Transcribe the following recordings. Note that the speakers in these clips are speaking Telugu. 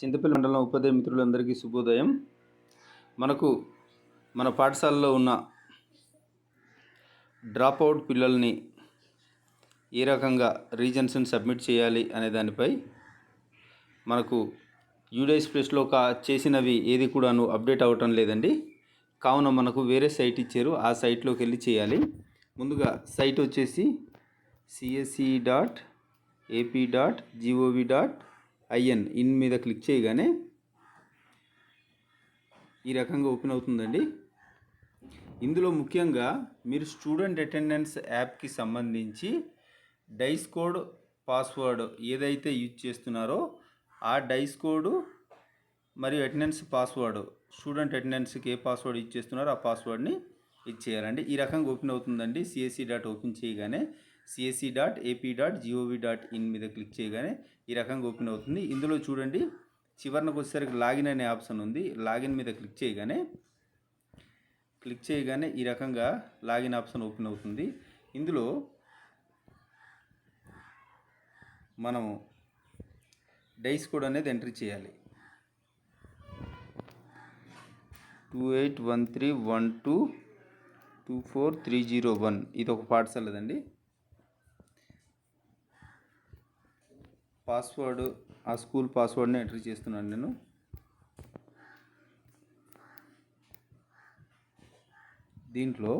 చింతపల్లి మండలం ఉపాధ్యాయ మిత్రులందరికీ శుభోదయం. మన పాఠశాలలో ఉన్న డ్రాప్ అవుట్ పిల్లల్ని ఏ రకంగా రీజన్స్ని సబ్మిట్ చేయాలి అనే దానిపై మనకు యూడైస్ ప్లస్లో చేసినవి ఏది కూడాను అప్డేట్ అవ్వటం లేదండి. కావున మనకు వేరే సైట్ ఇచ్చారు, ఆ సైట్లోకి వెళ్ళి చేయాలి. ముందుగా సైట్ వచ్చేసి csc.ap.gov.in ఇన్ మీద క్లిక్ చేయగానే ఈ రకంగా ఓపెన్ అవుతుందండి. ఇందులో ముఖ్యంగా మీరు స్టూడెంట్ అటెండెన్స్ యాప్కి సంబంధించి డైస్ కోడ్ పాస్వర్డ్ ఏదైతే యూజ్ చేస్తున్నారో ఆ డైస్ కోడ్ మరియు అటెండెన్స్ పాస్వర్డ్, స్టూడెంట్ అటెండెన్స్కి ఏ పాస్వర్డ్ యూజ్ చేస్తున్నారో ఆ పాస్వర్డ్ని ఇచ్చేయాలండి. ఈ రకంగా ఓపెన్ అవుతుందండి. csc.ఓపెన్ చేయగానే csc.ap.gov.in మీద క్లిక్ చేయగానే ఈ రకంగా ఓపెన్ అవుతుంది. ఇందులో చూడండి, చివరికి వచ్చేసరికి లాగిన్ అనే ఆప్షన్ ఉంది. లాగిన్ మీద క్లిక్ చేయగానే ఈ రకంగా లాగిన్ ఆప్షన్ ఓపెన్ అవుతుంది. ఇందులో మనము డైస్ కోడ్ అనేది ఎంట్రీ చేయాలి. 2813122431. ఇది ఒక పాఠశాలదండి. పాస్వర్డ్ ఆ స్కూల్ పాస్వర్డ్ని ఎంట్రీ చేస్తున్నాను నేను. దీంట్లో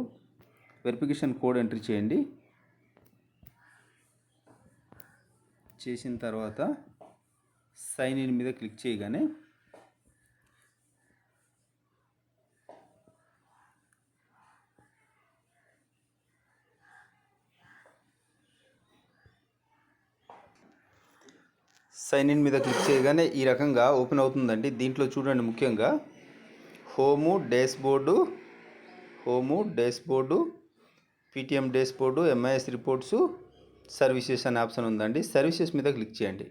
వెరిఫికేషన్ కోడ్ ఎంట్రీ చేయండి. చేసిన తర్వాత సైన్ ఇన్ మీద క్లిక్ చేయగానే సైన్ ఇన్ మీద క్లిక్ చేయగానే ఈ రకంగా ఓపెన్ అవుతుందండి. దీంట్లో చూడండి, ముఖ్యంగా home dashboard, PTM dashboard, MIS reports, services అనే ఆప్షన్ ఉందండి. సర్వీసెస్ మీద క్లిక్ చేయండి.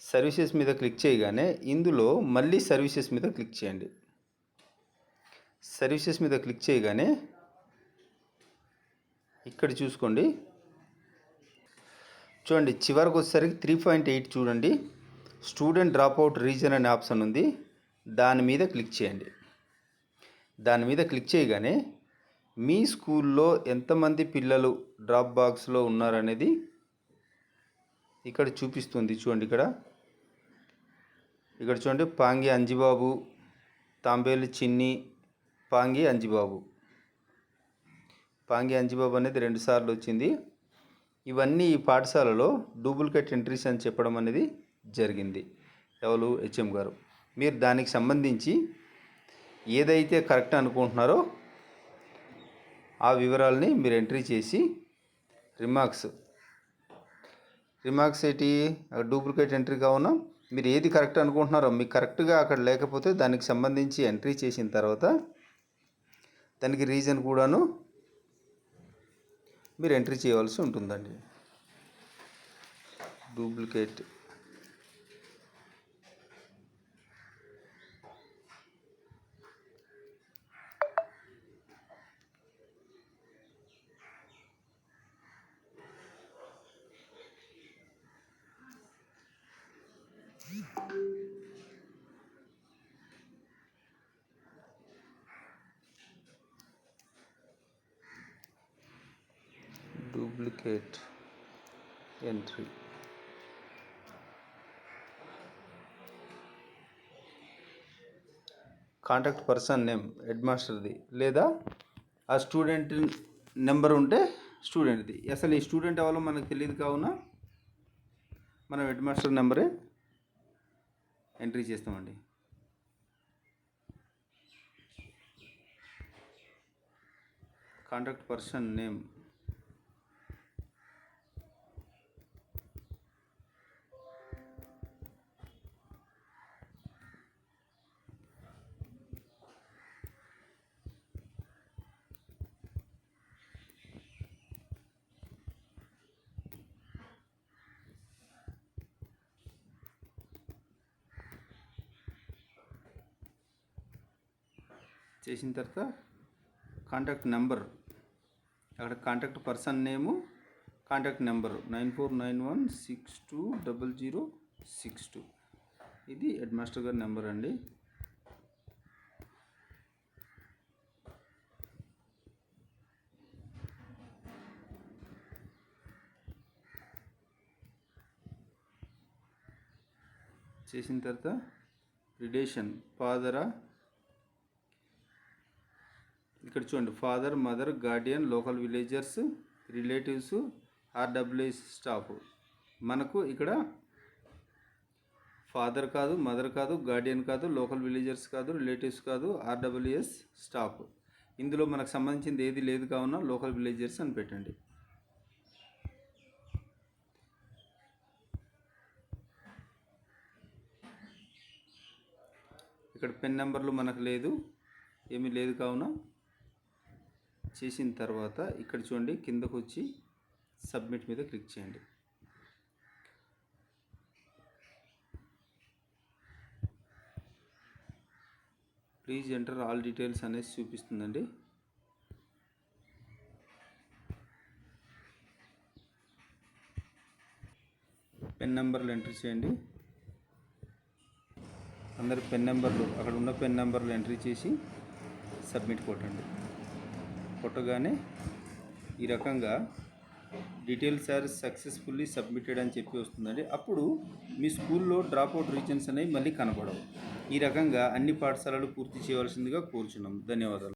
సర్వీసెస్ మీద క్లిక్ చేయగానే ఇందులో మళ్ళీ సర్వీసెస్ మీద క్లిక్ చేయండి. సర్వీసెస్ మీద క్లిక్ చేయగానే ఇక్కడ చూసుకోండి, చివరికి వచ్చేసరికి 3.8 చూడండి, స్టూడెంట్ డ్రాప్అవుట్ రీజన్ అనే ఆప్షన్ ఉంది. దాని మీద క్లిక్ చేయండి. దాని మీద క్లిక్ చేయగానే మీ స్కూల్లో ఎంతమంది పిల్లలు డ్రాప్ బాక్స్లో ఉన్నారనేది ఇక్కడ చూపిస్తుంది. చూడండి, ఇక్కడ చూడండి, పాంగి అంజిబాబు, తాంబేలు చిన్ని, పాంగి అంజిబాబు అనేది 2 సార్లు వచ్చింది. ఇవన్నీ ఈ పాఠశాలలో డూప్లికేట్ ఎంట్రీస్ అని చెప్పడం అనేది జరిగింది. ఎవరు? హెచ్ఎం గారు. మీరు దానికి సంబంధించి ఏదైతే కరెక్ట్ అనుకుంటున్నారో ఆ వివరాలని మీరు ఎంట్రీ చేసి రిమార్క్స్ ఏంటి, డూప్లికేట్ ఎంట్రీ కావున మీరు ఏది కరెక్ట్ అనుకుంటున్నారో మీకు కరెక్ట్గా అక్కడ లేకపోతే దానికి సంబంధించి ఎంట్రీ చేసిన తర్వాత దానికి రీజన్ కూడాను మీరు ఎంట్రీ చేయవలసి ఉంటుందండి. Duplicate entry. Contact person name head మాస్టర్ది, లేదా ఆ స్టూడెంట్ నెంబర్ ఉంటే స్టూడెంట్ది. అసలు ఈ స్టూడెంట్ ఎవరో మనకు తెలియదు కావున మనం హెడ్ మాస్టర్ నెంబరే ఎంట్రీ చేస్తామండి. కాంటాక్ట్ పర్సన్ నేమ్ చేసిన తర్వాత కాంటాక్ట్ నెంబర్, అక్కడ contact person name, contact number 9491620062. ఇది హెడ్ మాస్టర్ గారి నెంబర్ అండి. చేసిన తర్వాత రిలేషన్ ఫాదరా, ఇక్కడ చూడండి father, mother, Guardian, local villagers, relatives, RWS staff. మనకు ఇక్కడ ఫాదర్ కాదు, మదర్ కాదు, గార్డియన్ కాదు, లోకల్ విలేజర్స్ కాదు, రిలేటివ్స్ కాదు, ఆర్డబ్ల్యూఎస్ స్టాఫ్. ఇందులో మనకు సంబంధించింది ఏది లేదు కావున లోకల్ విలేజర్స్ అని పెట్టండి. ఇక్కడ పెన్ నెంబర్లు మనకు లేదు, ఏమీ లేదు కావున చేసిన తర్వాత ఇక్కడ చూడండి కిందకు వచ్చి సబ్మిట్ మీద క్లిక్ చేయండి. ప్లీజ్ ఎంటర్ ఆల్ డీటెయిల్స్ అనేసి చూపిస్తుందండి. పెన్ నెంబర్లు ఎంటర్ చేయండి. అందరు పెన్ నెంబర్లు, అక్కడ ఉన్న పెన్ నెంబర్లు ఎంట్రీ చేసి సబ్మిట్ కొట్టండి. కొట్టగానే ఈ రకంగా డీటెయిల్స్ ఆర్ సక్సెస్ఫుల్లీ సబ్మిటెడ్ అని చెప్పి వస్తుందండి. అప్పుడు మీ స్కూల్లో డ్రాప్అవుట్ రీజన్స్ అనేవి మళ్ళీ కనపడవు. ఈ రకంగా అన్ని పాఠశాలలు పూర్తి చేయవలసిందిగా కోరుచున్నాం. ధన్యవాదాలు.